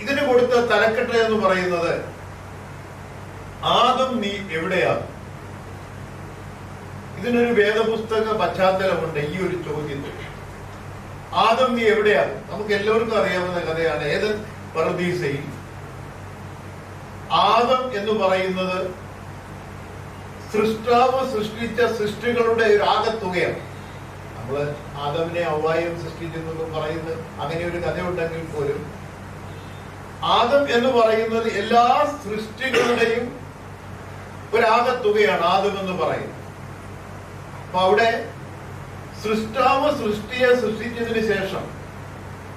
ഇതിന് കൊടുത്ത തലക്കെട്ട് എന്ന് പറയുന്നത് ആദം നീ എവിടെയാണ്. ഇതിനൊരു വേദപുസ്തക പശ്ചാത്തലമുണ്ട്. ഈ ഒരു ചോദ്യത്തിൽ ആദം നീ എവിടെയാണ് നമുക്ക് എല്ലാവർക്കും അറിയാവുന്ന കഥയാണ്. ഏദൻ പറുദീസയിൽ ആദം എന്ന് പറയുന്നത് സൃഷ്ടാവ് സൃഷ്ടിച്ച സൃഷ്ടികളുടെ ഒരു ആകത്തുകയാണ്. നമ്മള് ആദമിനെ ഹവ്വായും സൃഷ്ടിച്ചെന്നൊക്കെ പറയുന്നത് അങ്ങനെ ഒരു കഥയുണ്ടെങ്കിൽ പോലും ആദം എന്ന് പറയുന്നത് എല്ലാ സൃഷ്ടികളുടെയും ഒരാകത്തുകയാണ് ആദം എന്ന് പറയുന്നത്. അപ്പൊ അവിടെ സൃഷ്ടാവ് സൃഷ്ടിയെ സൃഷ്ടിച്ചതിന് ശേഷം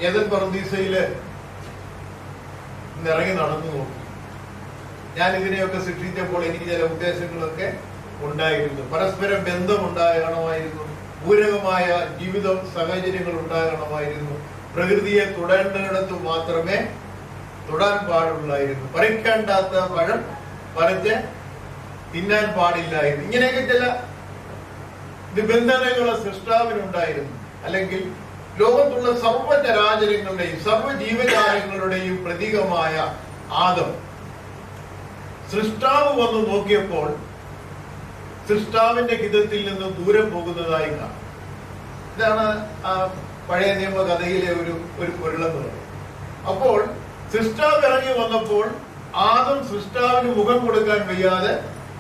ഏദൻ പറുദീസയില് ഇറങ്ങി നടന്നു നോക്കി. ഞാൻ ഇതിനെയൊക്കെ സൃഷ്ടിച്ചപ്പോൾ എനിക്ക് ചില ഉദ്ദേശങ്ങളൊക്കെ ഉണ്ടായിരുന്നു. പരസ്പര ബന്ധം ഉണ്ടാകണമായിരുന്നു, പൂരകമായ ജീവിത സാഹചര്യങ്ങൾ ഉണ്ടാകണമായിരുന്നു, പ്രകൃതിയെ തൊടേണ്ടിടത്ത് മാത്രമേ തൊടാൻ പാടുള്ളായിരുന്നു, പറിക്കേണ്ടാത്ത പഴം പറിച്ച് തിന്നാൻ പാടില്ലായിരുന്നു. ഇങ്ങനെയൊക്കെ ചില നിബന്ധനകളെ സൃഷ്ടാവിനുണ്ടായിരുന്നു. അല്ലെങ്കിൽ ലോകത്തുള്ള സർവ്വചരാചരങ്ങളുടെയും സർവ്വജീവജാലങ്ങളുടെയും പ്രതീകമായ ആദം സൃഷ്ടാവ് വന്ന് നോക്കിയപ്പോൾ സൃഷ്ടാവിന്റെ ഹിതത്തിൽ നിന്ന് ദൂരെ പോകുന്നതായി കാണാം. ഇതാണ് ആ പഴയ നിയമ കഥയിലെ ഒരു പൊരുളെന്ന് പറയുന്നത്. അപ്പോൾ സൃഷ്ടാവ് ഇറങ്ങി വന്നപ്പോൾ ആദം സൃഷ്ടാവിന് മുഖം കൊടുക്കാൻ വയ്യാതെ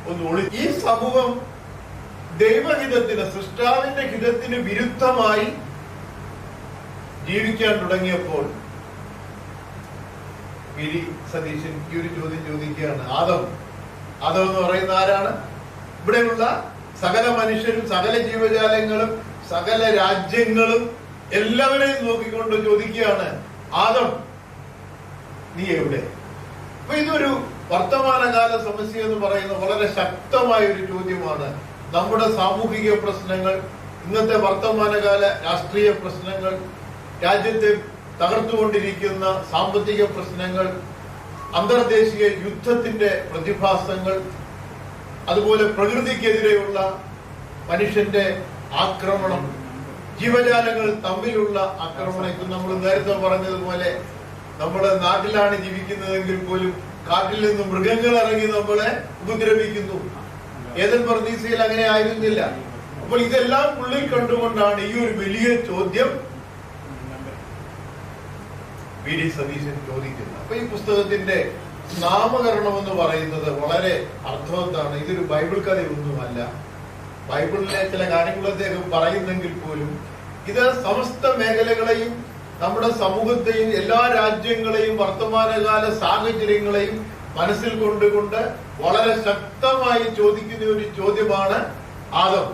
ഒന്ന് ഒളി. ഈ സമൂഹം ദൈവഹിതത്തിന് സൃഷ്ടാവിന്റെ ഹിതത്തിന് വിരുദ്ധമായി ജീവിക്കാൻ തുടങ്ങിയപ്പോൾ ഗിരി സതീശൻ ഈ ഒരു ചോദ്യം ചോദിക്കുകയാണ്. ആദം എന്ന് പറയുന്ന ആരാണ്? ഇവിടെയുള്ള സകല മനുഷ്യരും സകല ജീവജാലങ്ങളും സകല രാജ്യങ്ങളും എല്ലാവരെയും നോക്കിക്കൊണ്ട് ചോദിക്കുകയാണ്, ആദം നീ എവിടെ? അപ്പൊ ഇതൊരു വർത്തമാനകാല സമസ്യ എന്ന് പറയുന്ന വളരെ ശക്തമായ ഒരു ചോദ്യമാണ്. നമ്മുടെ സാമൂഹിക പ്രശ്നങ്ങൾ, ഇന്നത്തെ വർത്തമാനകാല രാഷ്ട്രീയ പ്രശ്നങ്ങൾ, രാജ്യത്തെ തകർത്തുകൊണ്ടിരിക്കുന്ന സാമ്പത്തിക പ്രശ്നങ്ങൾ, അന്തർദേശീയ യുദ്ധത്തിന്റെ പ്രതിഭാസങ്ങൾ, അതുപോലെ പ്രകൃതിക്കെതിരെയുള്ള മനുഷ്യന്റെ ആക്രമണം, ജീവജാലങ്ങൾ തമ്മിലുള്ള ആക്രമണം. ഇപ്പൊ നമ്മൾ നേരത്തെ പറഞ്ഞതുപോലെ നമ്മുടെ നാട്ടിലാണ് ജീവിക്കുന്നതെങ്കിൽ പോലും കാട്ടിൽ നിന്ന് മൃഗങ്ങൾ ഇറങ്ങി നമ്മളെ ഉപദ്രവിക്കുന്നു. ഏദൻ പറുദീസയിൽ അങ്ങനെ ആയിരുന്നില്ല. അപ്പോൾ ഇതെല്ലാം ഉള്ളിൽ കണ്ടുകൊണ്ടാണ് ഈ ഒരു വലിയ ചോദ്യം വി ഡി സതീശൻ ചോദിക്കുന്നത്. അപ്പൊ ഈ പുസ്തകത്തിന്റെ നാമകരണം എന്ന് പറയുന്നത് വളരെ അർത്ഥവത്താണ്. ഇതൊരു ബൈബിൾ കഥയൊന്നുമല്ല. ബൈബിളിലെ ചില കാര്യങ്ങൾ അദ്ദേഹം പറയുന്നെങ്കിൽ പോലും ഇത് സമസ്ത മേഖലകളെയും നമ്മുടെ സമൂഹത്തെയും എല്ലാ രാജ്യങ്ങളെയും വർത്തമാനകാല സാഹചര്യങ്ങളെയും മനസ്സിൽ കൊണ്ടുകൊണ്ട് വളരെ ശക്തമായി ചോദിക്കുന്ന ഒരു ചോദ്യമാണ് ആദം.